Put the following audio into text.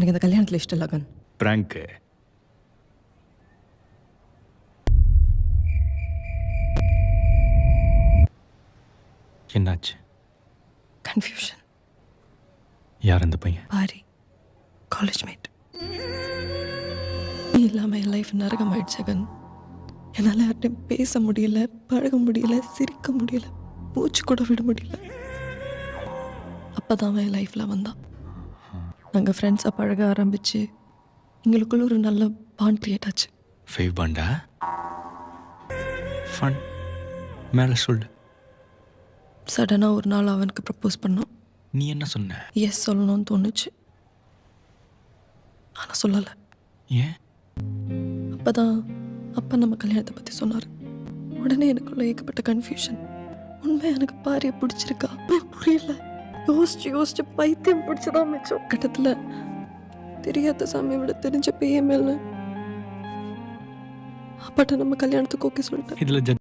எனக்கு இந்த கல்யாணத்தில் இஷ்டம் இல்லை கன். பிராங்க். என்னாச்சு? கன்ஃபியூஷன். யார் அந்த பையன்? Pari, college mate. நீ இல்லாமல் என் லைஃப் நரகம் ஆயிடுச்சு கன். என்னால் யார்ட்டையும் பேச முடியல, பழக முடியல, சிரிக்க முடியல, மூச்சு கூட விட முடியல. அப்போ தான் அவன் என் லைஃப்பில் வந்தான். நாங்கள் ஃப்ரெண்ட்ஸாக பழக ஆரம்பித்து எங்களுக்குள்ள ஒரு நல்ல பாண்ட் கிரியேட் ஆச்சு. ஃபைவ் பாண்டா? ஃபன். மேலே சொல்லு. சடனாக ஒரு நாள் அவனுக்கு ப்ரப்போஸ் பண்ணோம். நீ என்ன சொன்ன? எஸ் சொல்லணும்னு தோணுச்சு, ஆனால் சொல்லலை. ஏன்? அப்போ அப்பா நம்ம கல்யாணத்தை பற்றி சொன்னார். உடனே எனக்குள்ள ஏகப்பட்ட கன்ஃபியூஷன். உண்மை எனக்கு பாரியை பிடிச்சிருக்கா புரியல. யோசிச்சு பைத்தியம் பிடிச்சதான் மிச்சம். கட்டத்தில் தெரியாத சாமியை விட தெரிஞ்ச பேய மேல அப்பாட்ட நம்ம கல்யாணத்துக்கு ஓகே சொல்லிட்டேன். இதில்